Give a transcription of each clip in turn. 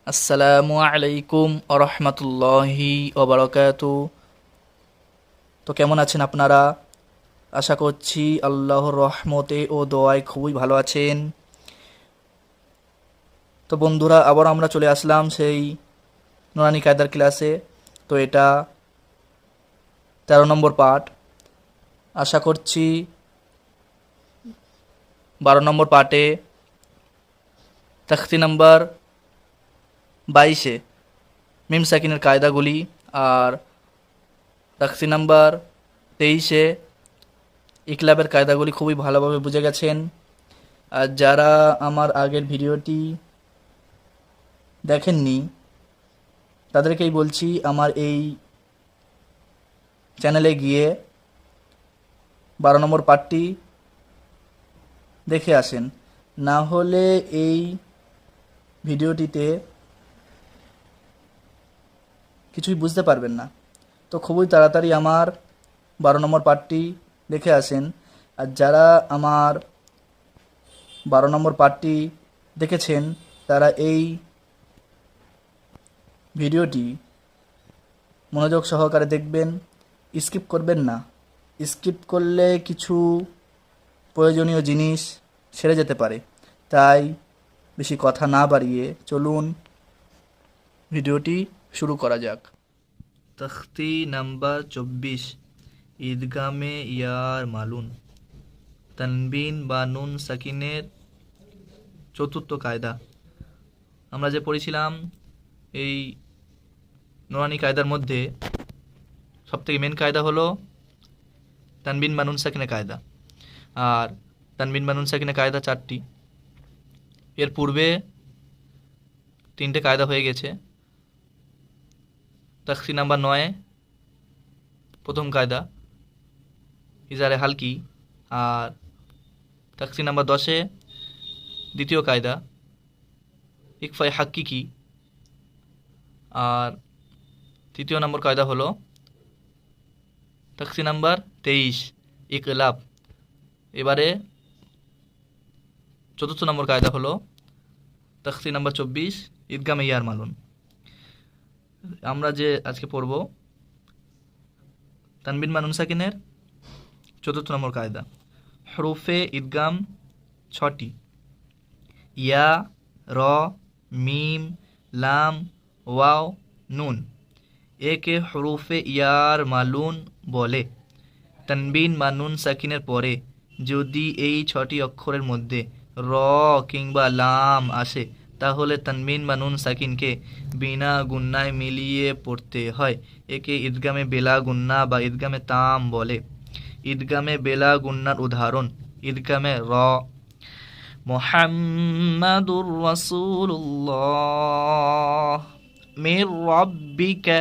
আসসালামু আলাইকুম আরহামতুল্লাহি ওবরাকাতু। তো কেমন আছেন আপনারা? আশা করছি আল্লাহর রহমতে ও দোয়ায় খুবই ভালো আছেন। তো বন্ধুরা, আবার আমরা চলে আসলাম সেই নুরানি কায়দার ক্লাসে। তো এটা 13 নম্বর পার্ট। আশা করছি 12 নম্বর পার্টে তাখতি নাম্বার 22-এ মিম সাকিনের কায়দাগুলি, আর তাখতি নাম্বার 23-এ ইকলাবের কায়দাগুলি খুবই ভালোভাবে বুঝে গেছেন। আর যারা আমার আগের ভিডিওটি দেখেননি তাদেরকেই বলছি, আমার এই চ্যানেলে গিয়ে 12 নম্বর পার্টটি দেখে আসেন। না হলে এই ভিডিওটিতে কিছুই বুঝতে পারবেন না। তো খুবই তাড়াতাড়ি আমার 12 নম্বর পার্টটি দেখে আসেন। আর যারা আমার 12 নম্বর পার্টটি দেখেছেন তারা এই ভিডিওটি মনোযোগ সহকারে দেখবেন, স্কিপ করবেন না। স্কিপ করলে কিছু প্রয়োজনীয় জিনিস ছেড়ে যেতে পারে। তাই বেশি কথা না বাড়িয়ে চলুন ভিডিওটি শুরু করা যাক। তখতি নাম্বার 24, ঈদগামে ইয়ার মালুন, তানবিন বা নুন সাকিনের চতুর্থ কায়দা। আমরা যে পড়েছিলাম এই নুরানি কায়দার মধ্যে সবথেকে মেন কায়দা হলো তানবিন বা নুন সাকিনের কায়দা। আর তানবিন বা নুন সাকিনের কায়দা 4টি। এর পূর্বে 3টে কায়দা হয়ে গেছে। তখতি নাম্বার 9 প্রথম কায়দা ইজারে হালকি, আর তখতি নাম্বার 10 দ্বিতীয় কায়দা ইকফায় হাক্কিকি, আর তৃতীয় নম্বর কায়দা হলো তখতি নাম্বার 23 ইকলাব। এবারে চতুর্থ নম্বর কায়দা হলো তখতি নাম্বার 24 ঈদগামে ইয়ার মালুন। আমরা যে আজকে পড়ব তানবিন বা নুন সাকিনের চতুর্থ নম্বর কায়দা। হরুফে ঈদগাম 6টি: ইয়া, র, মিম, লাম, ওয়াও, নুন। একে হরুফে ইয়ার মালুন বলে। তানবিন বা নুন সাকিনের পরে যদি এই 6টি অক্ষরের মধ্যে র কিংবা লাম আসে তাহলে তানবিন বা নুন সাকিনকে বিনা গুন্নায় মিলিয়ে পড়তে হয়। একে ঈদগামে বেলা গুন্না বা ঈদগামে তাম বলে। ঈদগামে বেলা গুন্নার উদাহরণ: ঈদগামে র মুহাম্মাদুর রাসূলুল্লাহ মির রাব্বিকা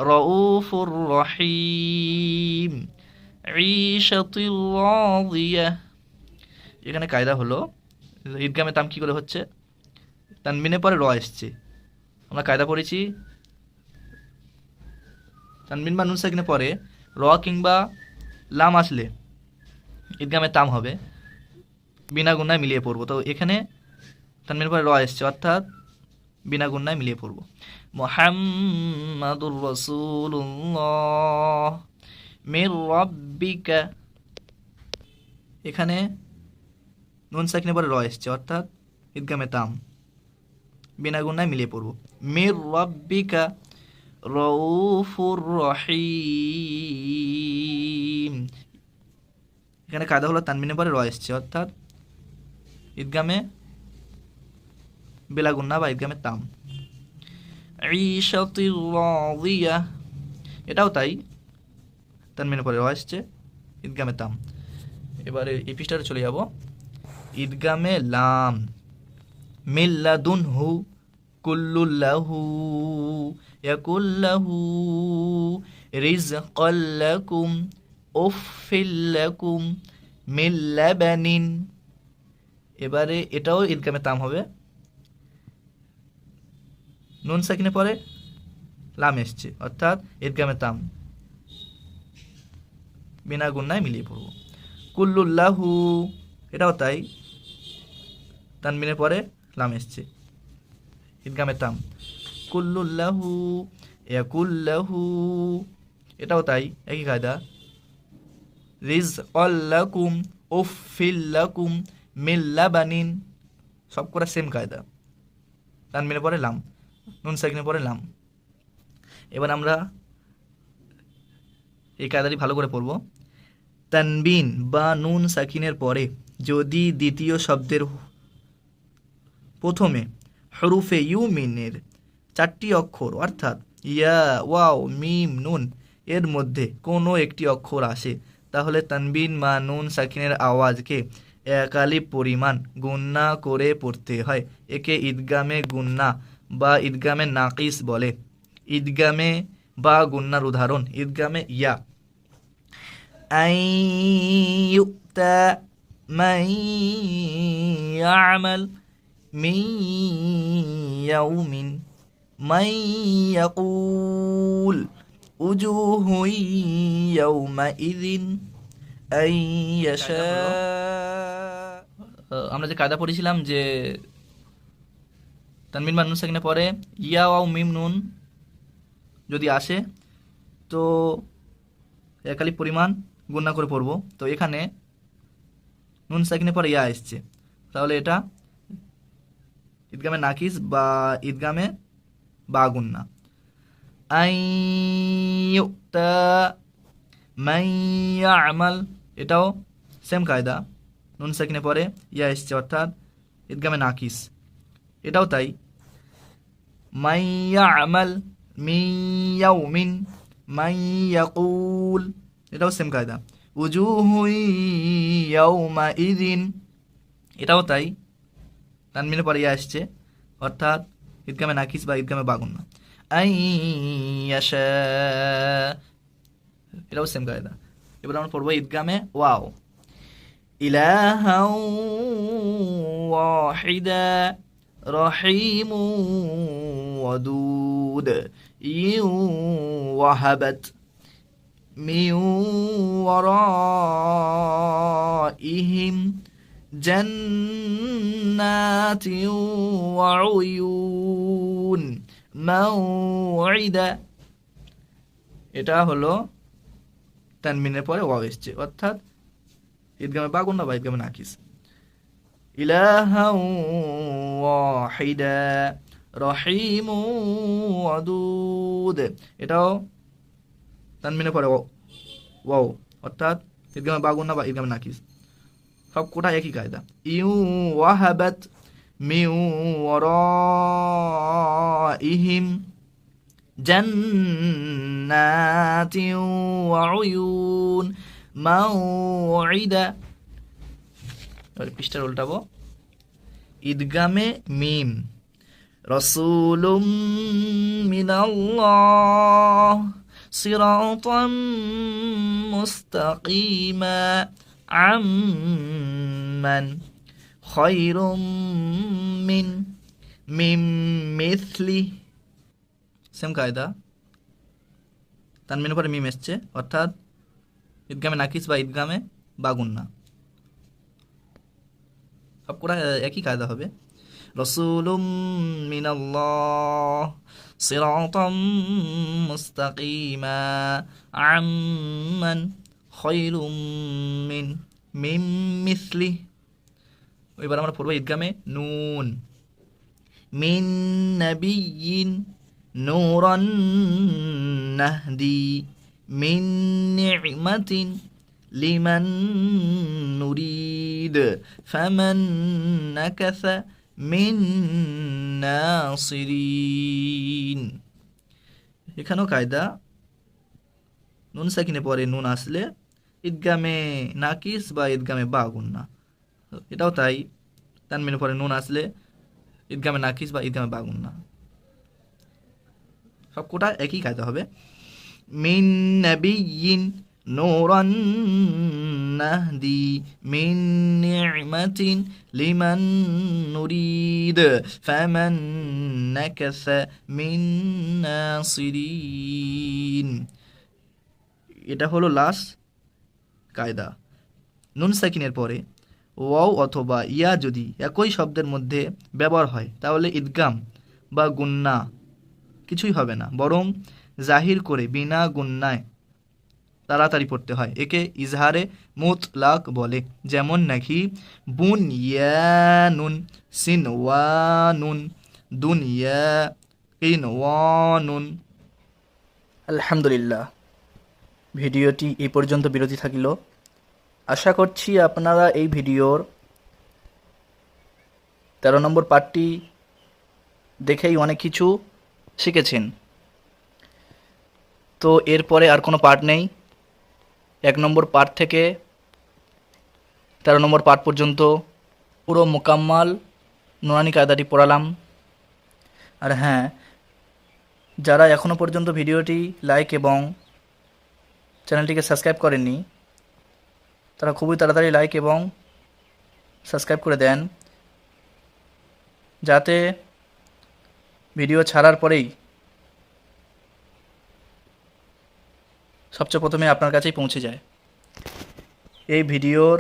রাউফুর রহিম ঈশাতির রাদিয়াহ। এখানে কায়দা হলো ঈদগামে তাম কি করে হচ্ছে? তানবিনের পরে র এসছে। আমরা কায়দা পড়েছি তানবিন বা নুন সাকিনের পরে র কিংবা লাম আসলে ঈদগামে তাম হবে, বিনা গুন্নায় মিলিয়ে পড়বো। তো এখানে তানবিনের পরে র এসছে, অর্থাৎ বিনা গুন্নায় মিলিয়ে পড়বো। মুহাম্মাদুর রাসূলুল্লাহ মির রাব্বিকা, এখানে নুন সাকিনের পরে র এসছে, অর্থাৎ ঈদগামে তাম, বিনা গুন্নায় মিলিয়ে পড়বো। মির রাব্বিকা রউফুর রহিম, এখানে কায়দা হলো তানবিনের পরে র এসছে, অর্থাৎ ঈদগামে বেলা গুন্না বা ঈদগামে তাম। ঈশাতির রাদিয়াহ, এটাও তাই, তানবিনের পরে র এসছে, ঈদগামে তাম। এবারে এই পৃষ্ঠাটা চলে যাব। ঈদগামে লাম মিল্লাদুনহু কুল্লুল্লাহু ইয়াকুল্লাহু রিজকাল্লাকুম উফিল্লাকুম মিল্লাবানিন। এবারে এটাও ঈদগামে তাম হবে, নুন সাকিনের পরে লাম এসছে, অর্থাৎ ঈদগামে তাম, বিনা গুন্নায় মিলিয়ে পড়ব। কুল্লুল্লাহু, এটাও তাই, তানবিনের পরে লাম এসছে, ঈদগামে তাম। কুল্লুল্লাহু ইয়াকুল্লাহু, এটাও তাই, একই কায়দা। রিজকাল্লাকুম উফিল্লাকুম মিল্লাবানিন, সব করা সেম কায়দা। তানবিনের পরে লাম, নুন সাকিনের পরে লাম। এবার আমরা এই কায়দাটি ভালো করে পড়ব। তানবিন বা নুন সাকিনের পরে যদি দ্বিতীয় শব্দের প্রথমে হরুফে ইউমিনের 4টি অক্ষর অর্থাৎ ইয়া, ওয়াও, মিম, নুন এর মধ্যে কোনো একটি অক্ষর আসে, তাহলে তানবিন বা নুন সাকিনের আওয়াজকে একালিপ পরিমাণ গুন্না করে পড়তে হয়। একে ঈদগামে গুন্না বা ঈদগামে নাকিস বলে। ঈদগামে বা গুন্নার উদাহরণ: ঈদগামে ইয়া, আন ইউতা মান ইয়ামাল মিন ইয়াউমিন মান ইয়াকুল উজুহু ইয়াউমাইযিন আন ইয়াশা। আমরা যে কায়দা পড়েছিলাম যে তানবিন বা নুন সাকিনের পরে ইয়া ওয়াও মিম নুন যদি আসে তো একালিপ পরিমাণ গুণনা করে পড়ব। তো এখানে নুন সাকিনের পরে ইয়া এসছে, তাহলে এটা ঈদগামে নাকিস বা ঈদগামে বা গুন্না। আন ইউতা মান ইয়ামাল, এটাও সেম কায়দা, নুন সাকিনের পরে ইয়া এসছে অর্থাৎ ঈদগামে নাকিস। এটাও তাই, মান ইয়ামাল মিন ইয়াউমিন মান ইয়াকুল, এটাও সেম কায়দা। উজুহু ইয়াউমাইযিন, এটাও তাই, তানবিনের পরে ইয়া আসছে অর্থাৎ ঈদগামে নাকিস বা ঈদগামে বা গুন্না। আন ইয়াশা, এটাও সেম কায়দা। এবার আমরা পড়বো ঈদগামে ওয়াও। ইলাহাও ওয়াহিদা রহিমু ওয়াদুদ ইউ ওয়াহাবাত মিন ওয়ারাইহিম জান্নাতিন ওয়া উয়ুন মাউইদা, এটা হলো তানবিনের পরে ওয়াও এসছে অর্থাৎ ঈদগামে বা গুন্না বা ঈদগামে নাকিস। ইলাহাও ওয়াহিদা রহিমু ওয়াদুদ, এটাও তানবিনের পরে ওয়াও অর্থাৎ ঈদগামে বা গুন্না বা ঈদগামে নাকিস। সব কোটা একই কায়দা। ইউ ওয়াহাবাত মিন ওয়ারাইহিম জান্নাতিন ওয়া উয়ুন মাউইদা। এবার পৃষ্ঠার উল্টাবো। ঈদগামে মিম রাসূলুম মিনাল্লাহ সিরাতাম মুস্তাকিমা আম্মান খায়রুম মিন মিম মিথলি, সেম কায়দা, তানবিনের পরে মিম এসছে অর্থাৎ ঈদগামে নাকিস বা ঈদগামে বা গুন্না। সব কোটা একই কায়দা হবে। রাসূলুম মিনাল্লাহ সিরাতাম মুস্তাকিমা আম্মান খায়রুম মিন মিম মিথলি। এবার আমরা পড়ব ঈদগামে নুন। মিন নাবিয়্যিন নূরান নাহদি মিন নি'মাতিন লিমান নুরিদ ফামান নাকাসা মিন নাসিরিন। এখানেও কায়দা, নুন সাকিনে পরে নুন আসলে ঈদগামে নাকিস বা ঈদগামে বা গুন্না। এটাও তাই, তানবিনের পরে নুন আসলে ঈদগামে নাকিস বা ঈদগামে বা গুন্না। সব কোটা একই কায়দা হবে। মিন নাবিয়্যিন নূরান নাহদি মিন নি'মাতিন লিমান নুরিদ ফামান নাকাসা মিন নাসিরিন। এটা হলো লাস্ট কায়দা। নুন সাকিনের পরে ওয়াও অথবা ইয়া যদি একই শব্দের মধ্যে ব্যবহার হয় তাহলে ঈদগাম বা গুন্না কিছুই হবে না, বরং জাহির করে বিনা গুন্নায় তাড়াতাড়ি পড়তে হয়। একে ইজহারে মুতলাক বলে। যেমন নাকি বুনয়ানুন, সিনওয়ানুন, দুনিয়া, কিনওয়ানুন। আলহামদুলিল্লাহ, ভিডিওটি এই পর্যন্ত বিরতি থাকিল। আশা করছি আপনারা এই ভিডিওর 13 নম্বর পার্টটি দেখেই অনেক কিছু শিখেছেন। তো এরপরে আর কোনো পার্ট নেই। 1 নম্বর পার্ট থেকে 13 নম্বর পার্ট পর্যন্ত পুরো মোকাম্মাল নুরানি কায়দাটি পড়ালাম। আর হ্যাঁ, যারা এখনও পর্যন্ত ভিডিওটি লাইক এবং চ্যানেলটিকে সাবস্ক্রাইব করেননি, তারা খুবই তাড়াতাড়ি লাইক এবং সাবস্ক্রাইব করে দেন, যাতে ভিডিও ছাড়ার পরেই সবচেয়ে প্রথমে আপনার কাছেই পৌঁছে যায়। এই ভিডিওর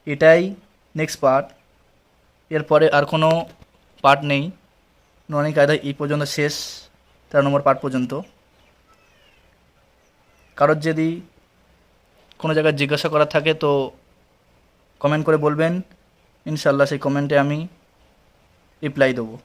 এটাই নেক্সট পার্ট, এরপরে আর কোনো পার্ট নেই। নুরানি কায়দা এই পর্যন্ত শেষ, 13 নম্বর পার্ট পর্যন্ত। কারোর যদি কোনো জায়গায় জিজ্ঞাসা করার থাকে তো কমেন্ট করে বলবেন, ইনশাল্লাহ সেই কমেন্টে আমি রিপ্লাই দেবো।